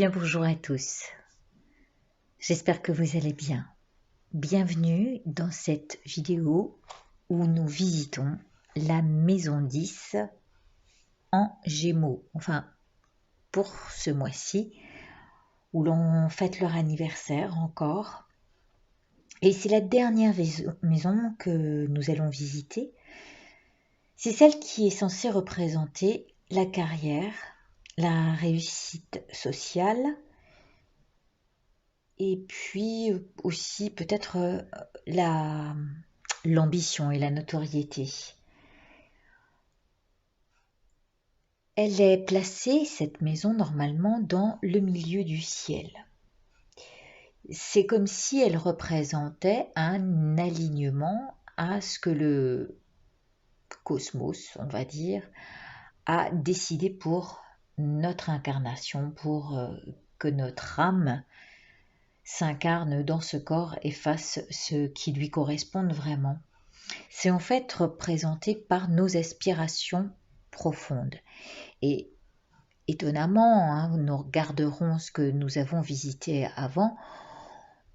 bien, bonjour à tous. J'espère que vous allez bien. Bienvenue dans cette vidéo où nous visitons la maison 10 en Gémeaux. Enfin, pour ce mois-ci, où l'on fête leur anniversaire encore. Et c'est la dernière maison que nous allons visiter. C'est celle qui est censée représenter la carrière, la réussite sociale, et puis aussi peut-être l'ambition et la notoriété. Elle est placée, cette maison, normalement, dans le milieu du ciel. C'est comme si elle représentait un alignement à ce que le cosmos, on va dire, a décidé pour notre incarnation, pour que notre âme s'incarne dans ce corps et fasse ce qui lui correspond vraiment. C'est en fait représenté par nos aspirations profondes. Et étonnamment, hein, nous regarderons ce que nous avons visité avant,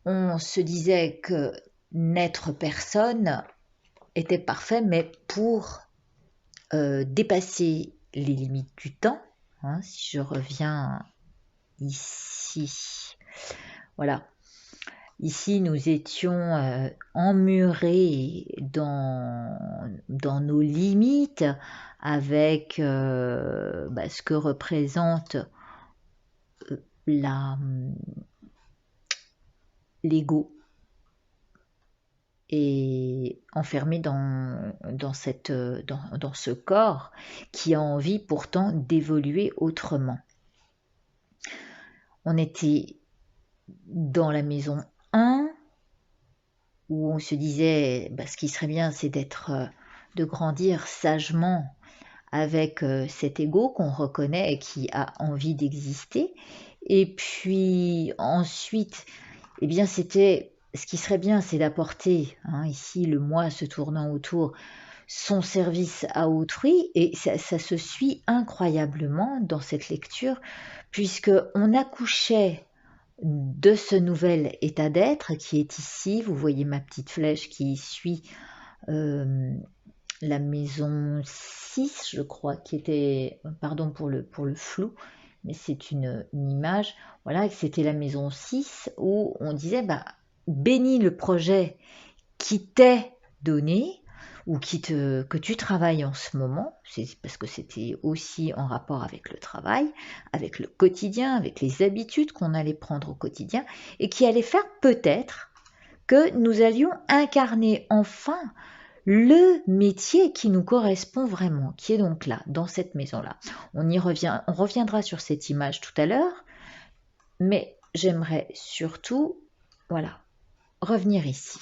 on se disait que n'être personne était parfait, mais pour dépasser les limites du temps, hein, si je reviens ici, voilà. Ici, nous étions emmurés dans nos limites avec ce que représente l'ego et enfermé dans ce corps qui a envie pourtant d'évoluer autrement. On était dans la maison 1, où on se disait ce qui serait bien, c'est de grandir sagement avec cet ego qu'on reconnaît et qui a envie d'exister. Et puis ensuite, eh bien c'était ce qui serait bien, c'est d'apporter, hein, ici le moi se tournant autour, son service à autrui, et ça se suit incroyablement dans cette lecture, puisque on accouchait de ce nouvel état d'être qui est ici. Vous voyez ma petite flèche qui suit la maison 6, je crois, qui était, pardon pour le flou, mais c'est une image, voilà, c'était la maison 6 où on disait, bénis le projet qui t'est donné, ou que tu travailles en ce moment, c'est parce que c'était aussi en rapport avec le travail, avec le quotidien, avec les habitudes qu'on allait prendre au quotidien, et qui allait faire peut-être que nous allions incarner enfin le métier qui nous correspond vraiment, qui est donc là, dans cette maison-là. On reviendra sur cette image tout à l'heure, mais j'aimerais surtout, revenir ici.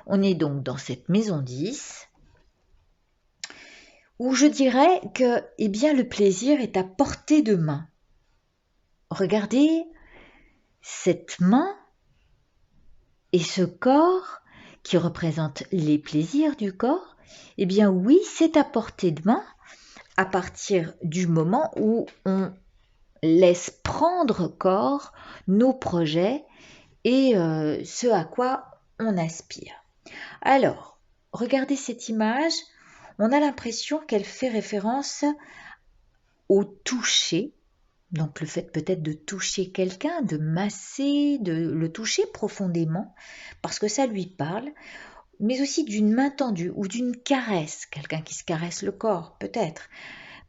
On est donc dans cette maison 10, où je dirais que le plaisir est à portée de main. Regardez cette main et ce corps qui représente les plaisirs du corps. Oui, c'est à portée de main à partir du moment où on laisse prendre corps nos projets et ce à quoi on aspire. Alors, regardez cette image, on a l'impression qu'elle fait référence au toucher, donc le fait peut-être de toucher quelqu'un, de masser, de le toucher profondément, parce que ça lui parle, mais aussi d'une main tendue ou d'une caresse, quelqu'un qui se caresse le corps, peut-être,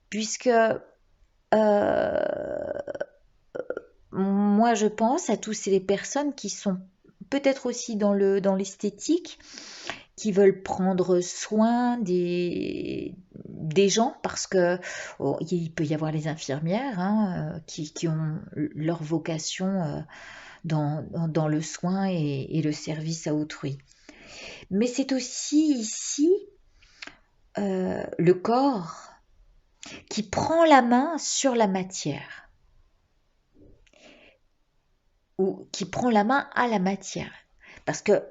puisque moi je pense à toutes ces personnes qui sont peut-être aussi dans l'esthétique, qui veulent prendre soin des gens, parce que il peut y avoir les infirmières qui ont leur vocation dans le soin et le service à autrui. Mais c'est aussi ici le corps qui prend la main sur la matière, ou qui prend la main à la matière, parce que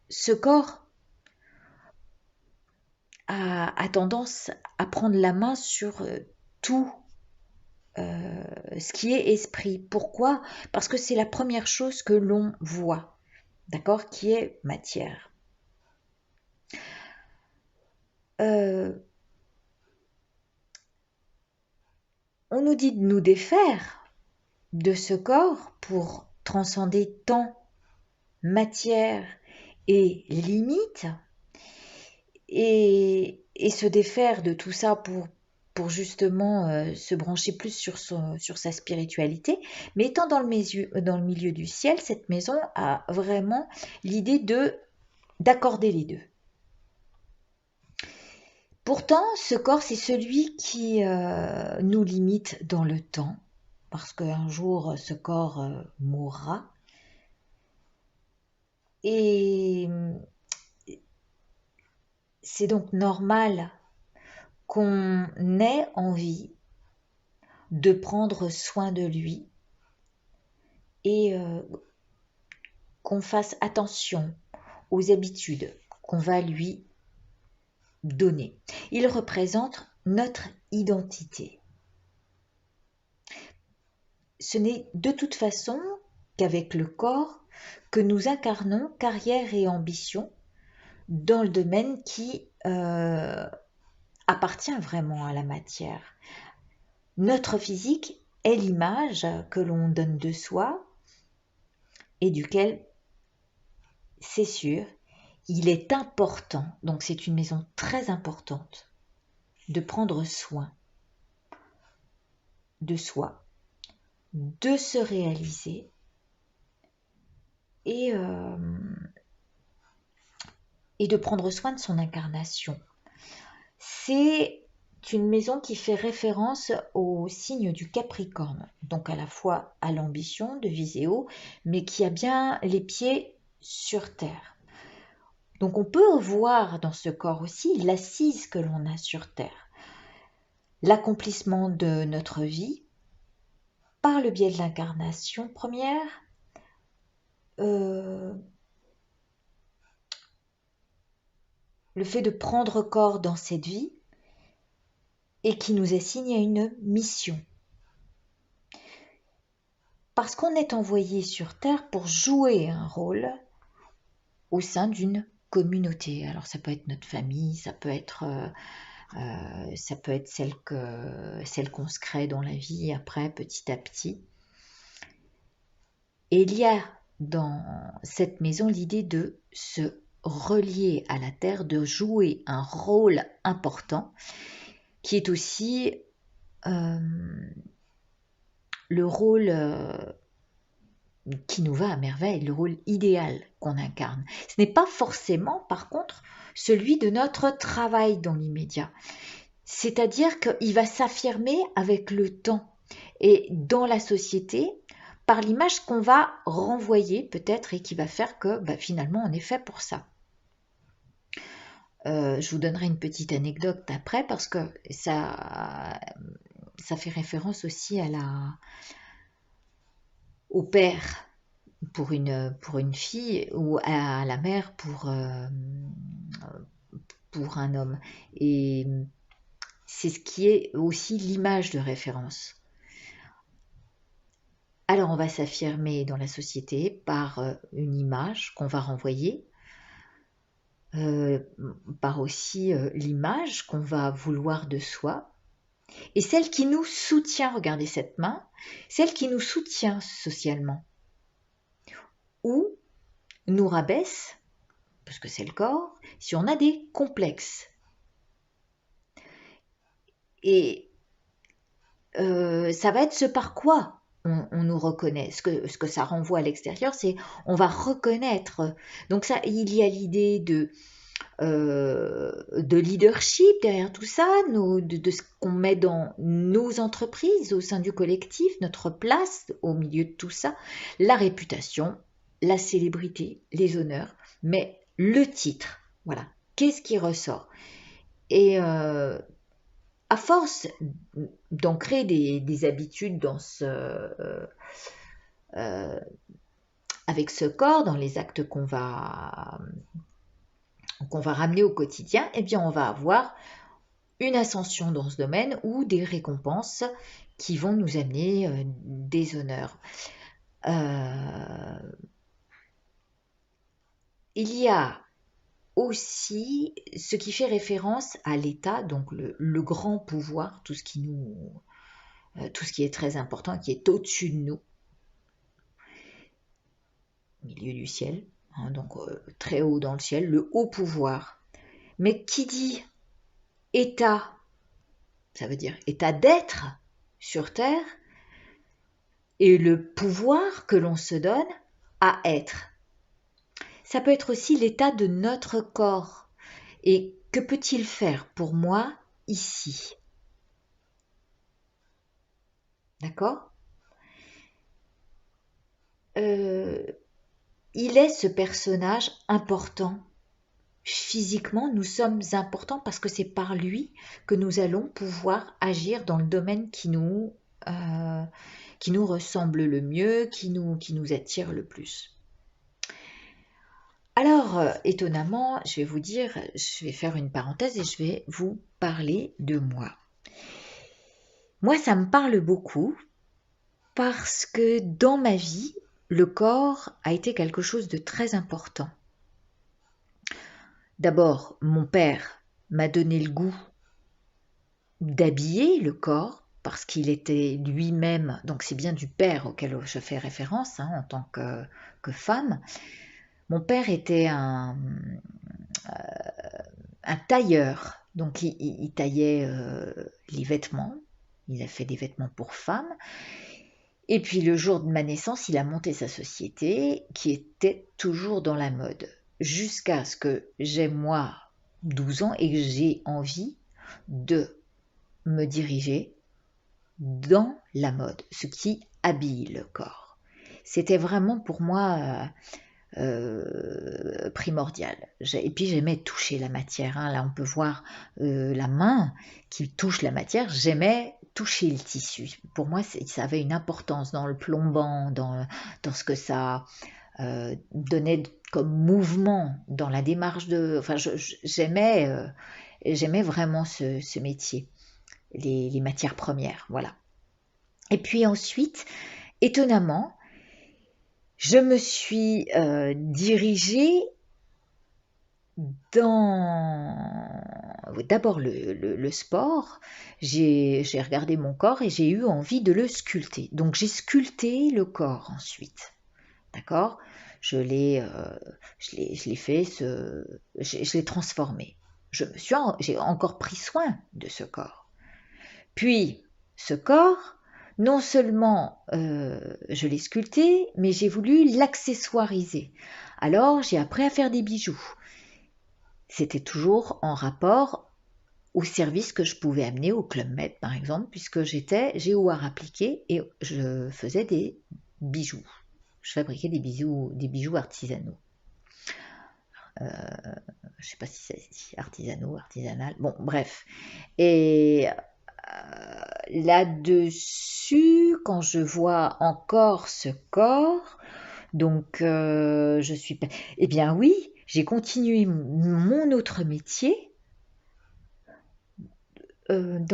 ce corps a tendance à prendre la main sur tout ce qui est esprit. Pourquoi? Parce que c'est la première chose que l'on voit, d'accord, qui est matière. On nous dit de nous défaire de ce corps pour transcender temps, matière et limites, et se défaire de tout ça pour justement se brancher plus sur sa spiritualité. Mais étant dans le milieu du ciel, cette maison a vraiment l'idée d'accorder les deux. Pourtant, ce corps, c'est celui qui nous limite dans le temps, parce qu'un jour, ce corps mourra. Et c'est donc normal qu'on ait envie de prendre soin de lui et qu'on fasse attention aux habitudes qu'on va lui donner. Il représente notre identité. Ce n'est de toute façon qu'avec le corps que nous incarnons carrière et ambition dans le domaine qui appartient vraiment à la matière. Notre physique est l'image que l'on donne de soi et duquel, c'est sûr, il est important, donc c'est une maison très importante, de prendre soin de soi, de se réaliser et de prendre soin de son incarnation. C'est une maison qui fait référence au signe du Capricorne, donc à la fois à l'ambition de viser haut, mais qui a bien les pieds sur terre. Donc on peut voir dans ce corps aussi l'assise que l'on a sur terre, l'accomplissement de notre vie par le biais de l'incarnation première, le fait de prendre corps dans cette vie et qui nous assigne à une mission. Parce qu'on est envoyé sur terre pour jouer un rôle au sein d'une communauté. Alors ça peut être notre famille, ça peut être celle qu'on se crée dans la vie après, petit à petit. Et il y a dans cette maison l'idée de se relier à la terre, de jouer un rôle important, qui est aussi le rôle qui nous va à merveille, le rôle idéal qu'on incarne. Ce n'est pas forcément, par contre, celui de notre travail dans l'immédiat. C'est-à-dire qu'il va s'affirmer avec le temps et dans la société par l'image qu'on va renvoyer peut-être et qui va faire que finalement on est fait pour ça. Je vous donnerai une petite anecdote après parce que ça fait référence aussi au père pour une fille ou à la mère pour un homme. Et c'est ce qui est aussi l'image de référence. Alors on va s'affirmer dans la société par une image qu'on va renvoyer, par aussi l'image qu'on va vouloir de soi, et celle qui nous soutient, regardez cette main, celle qui nous soutient socialement, ou nous rabaisse, parce que c'est le corps, si on a des complexes. Et ça va être ce par quoi on nous reconnaît. Ce que ça renvoie à l'extérieur, c'est on va reconnaître. Donc ça, il y a l'idée de leadership derrière tout ça, de ce qu'on met dans nos entreprises, au sein du collectif, notre place au milieu de tout ça, la réputation, la célébrité, les honneurs, mais le titre, voilà, qu'est-ce qui ressort? Et à force d'ancrer des habitudes dans avec ce corps, dans les actes qu'on va ramener au quotidien, eh bien on va avoir une ascension dans ce domaine ou des récompenses qui vont nous amener des honneurs. Il y a aussi ce qui fait référence à l'État, donc le grand pouvoir, tout ce qui est très important, qui est au-dessus de nous, au milieu du ciel, hein, donc très haut dans le ciel, le haut pouvoir. Mais qui dit État, ça veut dire état d'être sur Terre, et le pouvoir que l'on se donne à être. Ça peut être aussi l'état de notre corps. Et que peut-il faire pour moi ici? D'accord? Il est ce personnage important. Physiquement, nous sommes importants parce que c'est par lui que nous allons pouvoir agir dans le domaine qui nous ressemble le mieux, qui nous attire le plus. Alors, étonnamment, je vais faire une parenthèse et je vais vous parler de moi. Moi, ça me parle beaucoup parce que dans ma vie, le corps a été quelque chose de très important. D'abord, mon père m'a donné le goût d'habiller le corps parce qu'il était lui-même, donc c'est bien du père auquel je fais référence en tant que femme. Mon père était un tailleur, donc il taillait les vêtements, il a fait des vêtements pour femmes, et puis le jour de ma naissance, il a monté sa société qui était toujours dans la mode, jusqu'à ce que j'ai moi 12 ans et que j'ai envie de me diriger dans la mode, ce qui habille le corps. C'était vraiment pour moi primordial. Et puis j'aimais toucher la matière. Là, on peut voir la main qui touche la matière. J'aimais toucher le tissu. Pour moi, ça avait une importance dans le plombant, dans ce que ça donnait comme mouvement dans la démarche de. Enfin, j'aimais vraiment ce métier, les matières premières, voilà. Et puis ensuite, étonnamment, je me suis dirigée dans d'abord le sport. J'ai regardé mon corps et j'ai eu envie de le sculpter. Donc j'ai sculpté le corps ensuite. D'accord? Je l'ai fait, je l'ai transformé. J'ai encore pris soin de ce corps. Puis, ce corps, non seulement je l'ai sculpté, mais j'ai voulu l'accessoiriser. Alors, j'ai appris à faire des bijoux. C'était toujours en rapport au service que je pouvais amener au Club Med, par exemple, puisque j'étais géo-art appliqué et je faisais des bijoux. Je fabriquais des bijoux artisanaux. Je ne sais pas si c'est artisanaux, artisanal. Bon, bref. Et là-dessus, quand je vois encore ce corps, donc je suis... Eh bien oui, j'ai continué mon autre métier en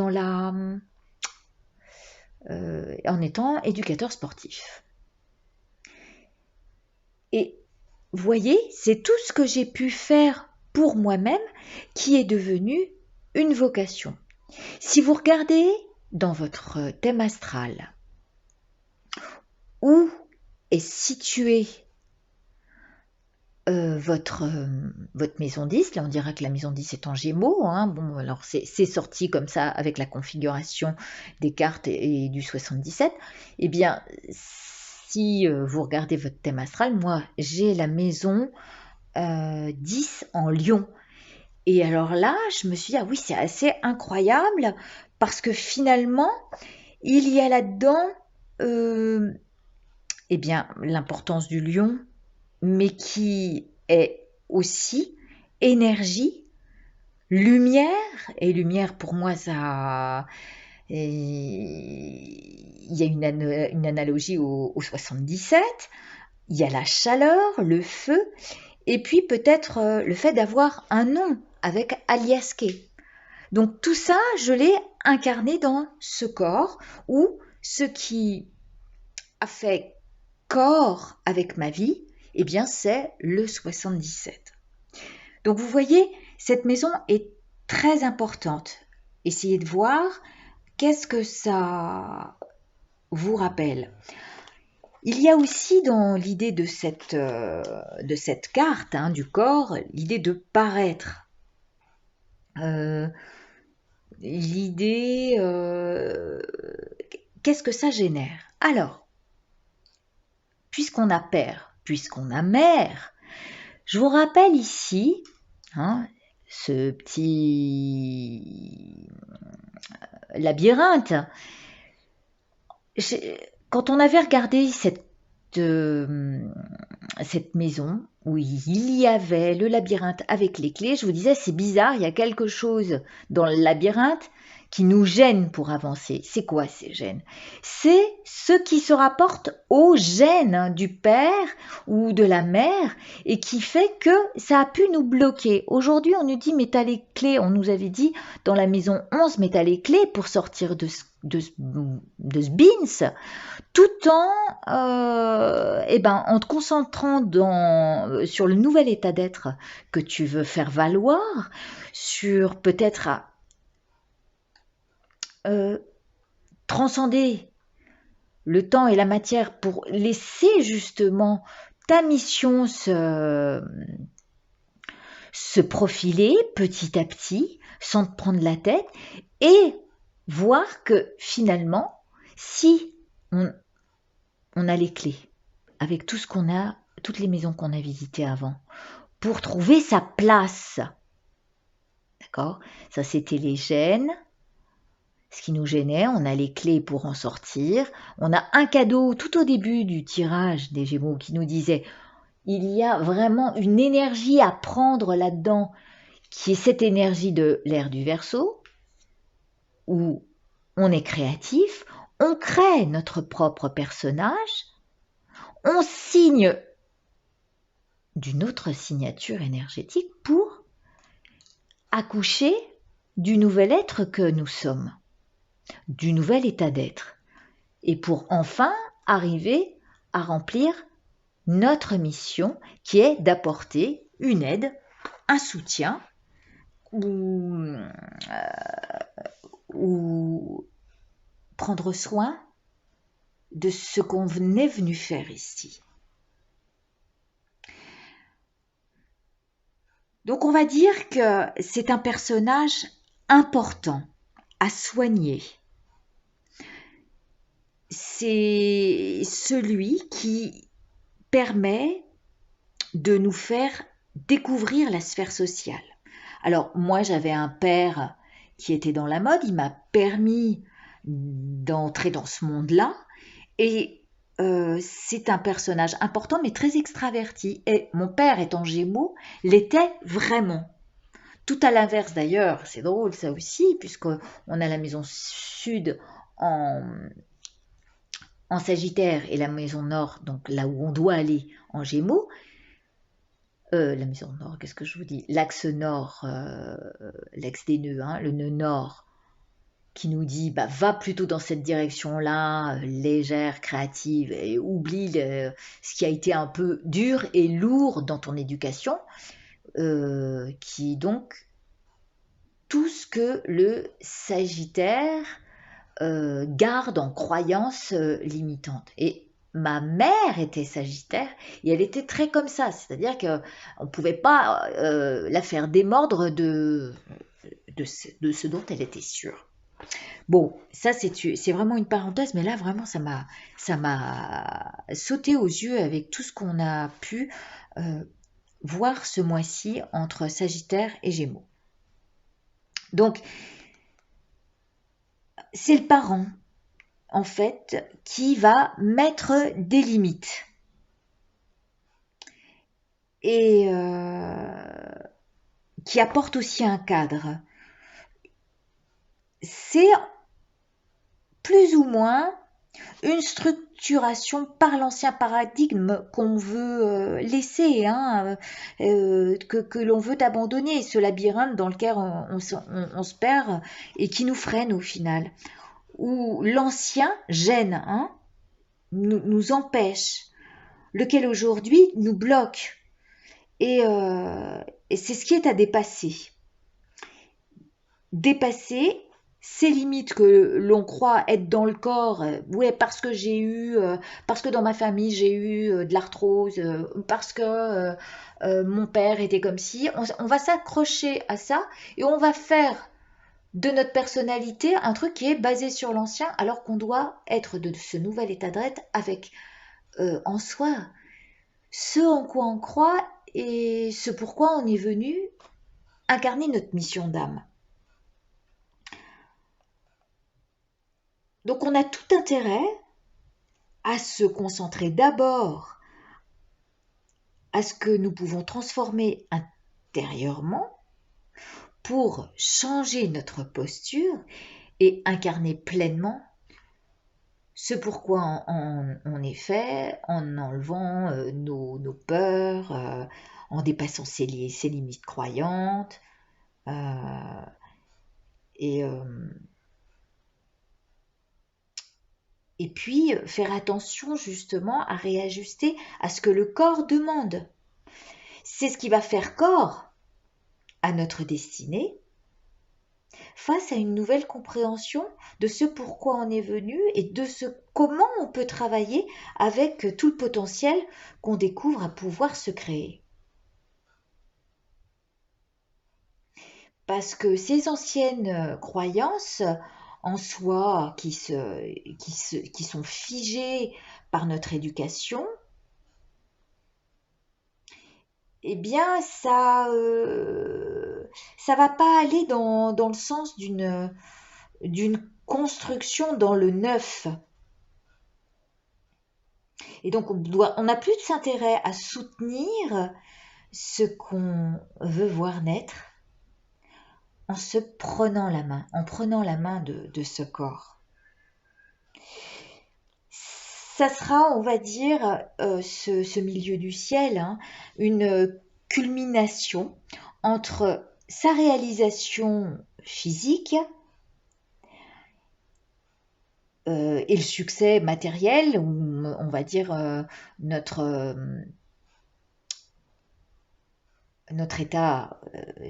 étant éducateur sportif. Et vous voyez, c'est tout ce que j'ai pu faire pour moi-même qui est devenu une vocation. Si vous regardez dans votre thème astral, où est située votre maison 10, là on dira que la maison 10 est en Gémeaux, bon alors c'est sorti comme ça avec la configuration des cartes et du 77, eh bien si vous regardez votre thème astral, moi j'ai la maison 10 en Lion. Et alors là, je me suis dit, ah oui, c'est assez incroyable, parce que finalement, il y a là-dedans eh bien, l'importance du lion, mais qui est aussi énergie, lumière, et lumière pour moi, ça... Il y a une analogie au 77, il y a la chaleur, le feu, et puis peut-être le fait d'avoir un nom avec Aliasqué. Donc tout ça, je l'ai incarné dans ce corps où ce qui a fait corps avec ma vie, eh bien c'est le 77. Donc vous voyez, cette maison est très importante. Essayez de voir qu'est-ce que ça vous rappelle. Il y a aussi dans l'idée de cette carte du corps, l'idée de paraître. L'idée, qu'est-ce que ça génère? Alors, puisqu'on a père, puisqu'on a mère, je vous rappelle ici, ce petit labyrinthe. Quand on avait regardé cette maison où il y avait le labyrinthe avec les clés, je vous disais c'est bizarre, il y a quelque chose dans le labyrinthe qui nous gêne pour avancer. C'est quoi ces gènes? C'est ce qui se rapporte aux gènes du père ou de la mère et qui fait que ça a pu nous bloquer. Aujourd'hui, on nous dit mais t'as les clés, on nous avait dit dans la maison 11, mais t'as les clés pour sortir de ce bins, tout en te concentrant sur le nouvel état d'être que tu veux faire valoir, sur peut-être transcender le temps et la matière pour laisser justement ta mission se profiler petit à petit sans te prendre la tête et voir que finalement, si on a les clés avec tout ce qu'on a, toutes les maisons qu'on a visitées avant, pour trouver sa place, d'accord? Ça, c'était les gènes, ce qui nous gênait, on a les clés pour en sortir. On a un cadeau tout au début du tirage des Gémeaux qui nous disait il y a vraiment une énergie à prendre là-dedans, qui est cette énergie de l'ère du Verseau, où on est créatif, on crée notre propre personnage, on signe d'une autre signature énergétique pour accoucher du nouvel être que nous sommes, du nouvel état d'être, et pour enfin arriver à remplir notre mission qui est d'apporter une aide, un soutien ou prendre soin de ce qu'on est venu faire ici. Donc on va dire que c'est un personnage important à soigner. C'est celui qui permet de nous faire découvrir la sphère sociale. Alors moi j'avais un père qui était dans la mode, il m'a permis d'entrer dans ce monde-là et c'est un personnage important mais très extraverti et mon père étant Gémeaux l'était vraiment. Tout à l'inverse d'ailleurs, c'est drôle ça aussi puisqu'on a la maison sud en Sagittaire et la maison nord, donc là où on doit aller en Gémeaux. La maison nord, qu'est-ce que je vous dis? L'axe nord, l'axe des nœuds, le nœud nord, qui nous dit va plutôt dans cette direction-là, légère, créative, et oublie ce qui a été un peu dur et lourd dans ton éducation, qui donc tout ce que le Sagittaire garde en croyances limitantes. Et ma mère était Sagittaire et elle était très comme ça, c'est-à-dire qu'on ne pouvait pas la faire démordre de ce dont elle était sûre. Bon, ça c'est vraiment une parenthèse, mais là vraiment ça m'a sauté aux yeux avec tout ce qu'on a pu voir ce mois-ci entre Sagittaire et Gémeaux. Donc, c'est le parent, en fait, qui va mettre des limites. Et qui apporte aussi un cadre. C'est plus ou moins une structuration par l'ancien paradigme qu'on veut laisser, hein, que l'on veut abandonner, ce labyrinthe dans lequel on se perd et qui nous freine au final, où l'ancien gêne, hein, nous empêche, lequel aujourd'hui nous bloque. Et c'est ce qui est à dépasser. Dépasser ces limites que l'on croit être dans le corps, ouais, parce que parce que dans ma famille j'ai eu de l'arthrose, parce que mon père était comme ci, on va s'accrocher à ça et on va faire de notre personnalité un truc qui est basé sur l'ancien, alors qu'on doit être de ce nouvel état d'être avec en soi ce en quoi on croit et ce pourquoi on est venu incarner notre mission d'âme. Donc on a tout intérêt à se concentrer d'abord à ce que nous pouvons transformer intérieurement pour changer notre posture et incarner pleinement ce pourquoi on est fait, en enlevant nos peurs, en dépassant ses limites croyantes, et, et puis faire attention justement à réajuster à ce que le corps demande. C'est ce qui va faire corps à notre destinée face à une nouvelle compréhension de ce pourquoi on est venu et de ce comment on peut travailler avec tout le potentiel qu'on découvre à pouvoir se créer. Parce que ces anciennes croyances en soi qui sont figées par notre éducation, eh bien ça va pas aller dans le sens d'une construction dans le neuf. Et donc on n'a plus de s'intérêt à soutenir ce qu'on veut voir naître en se prenant la main, en prenant la main de ce corps. Ça sera, on va dire, ce milieu du ciel, hein, une culmination entre sa réalisation physique et le succès matériel, ou on va dire notre état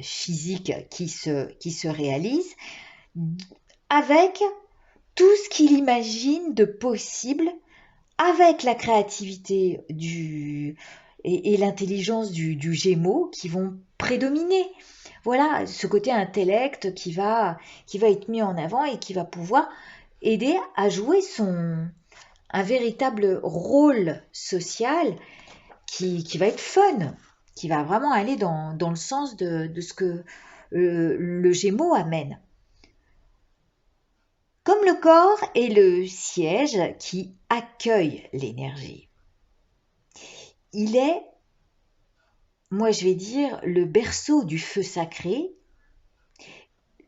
physique qui se réalise, avec tout ce qu'il imagine de possible, avec la créativité et l'intelligence du Gémeaux qui vont prédominer. Voilà, ce côté intellect qui va être mis en avant et qui va pouvoir aider à jouer un véritable rôle social qui va être fun, qui va vraiment aller dans le sens de ce que le Gémeaux amène. Comme le corps est le siège qui accueille l'énergie. Il est, moi je vais dire, le berceau du feu sacré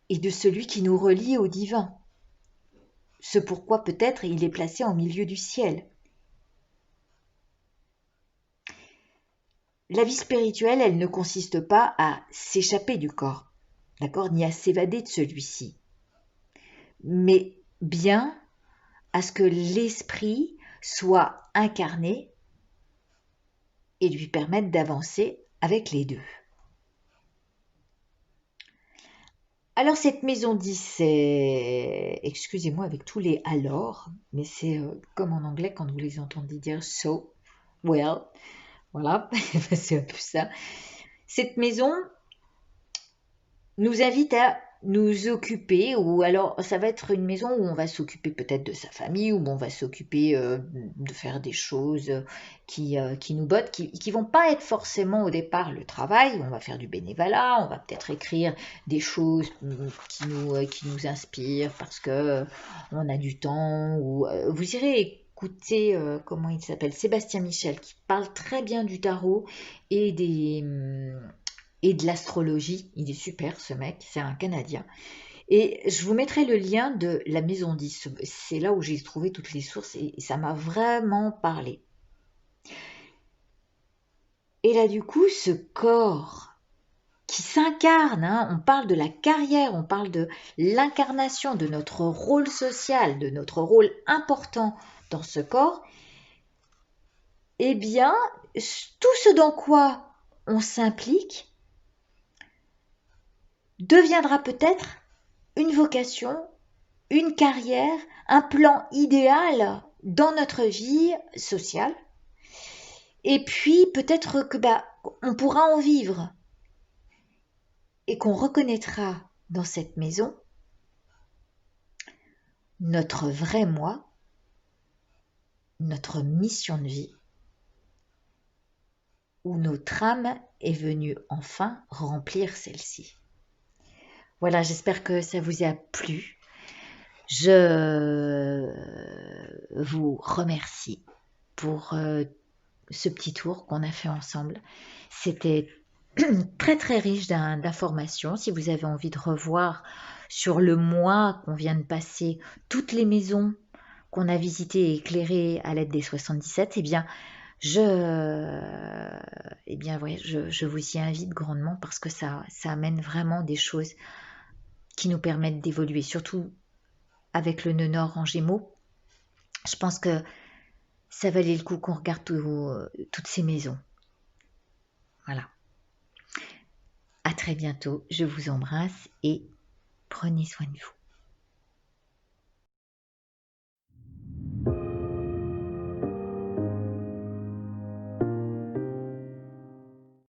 et de celui qui nous relie au divin. Ce pourquoi peut-être il est placé en milieu du ciel. La vie spirituelle, elle ne consiste pas à s'échapper du corps, d'accord, ni à s'évader de celui-ci, mais bien à ce que l'esprit soit incarné et lui permette d'avancer avec les deux. Alors cette maison 10, c'est, excusez-moi avec tous les alors, mais c'est comme en anglais quand vous les entendez dire so, well, voilà, c'est un peu ça. Cette maison nous invite à nous occuper, ou alors ça va être une maison où on va s'occuper peut-être de sa famille, où on va s'occuper de faire des choses qui nous bottent, qui vont pas être forcément au départ le travail. On va faire du bénévolat, on va peut-être écrire des choses qui nous inspirent parce que on a du temps, ou vous irez écouter, comment il s'appelle, Sébastien Michel, qui parle très bien du tarot et de l'astrologie. Il est super ce mec, c'est un Canadien. Et je vous mettrai le lien de la maison 10. C'est là où j'ai trouvé toutes les sources et ça m'a vraiment parlé. Et là, du coup, ce corps qui s'incarne, hein, on parle de la carrière, on parle de l'incarnation de notre rôle social, de notre rôle important dans ce corps, eh bien, tout ce dans quoi on s'implique deviendra peut-être une vocation, une carrière, un plan idéal dans notre vie sociale. Et puis peut-être que on pourra en vivre et qu'on reconnaîtra dans cette maison notre vrai moi, notre mission de vie, où notre âme est venue enfin remplir celle-ci. Voilà, j'espère que ça vous a plu. Je vous remercie pour ce petit tour qu'on a fait ensemble. C'était très très riche d'informations. Si vous avez envie de revoir sur le mois qu'on vient de passer toutes les maisons qu'on a visitées et éclairées à l'aide des 77, eh bien, je vous y invite grandement parce que ça amène vraiment des choses qui nous permettent d'évoluer, surtout avec le nœud nord en Gémeaux. Je pense que ça valait le coup qu'on regarde toutes ces maisons. Voilà. À très bientôt. Je vous embrasse et prenez soin de vous.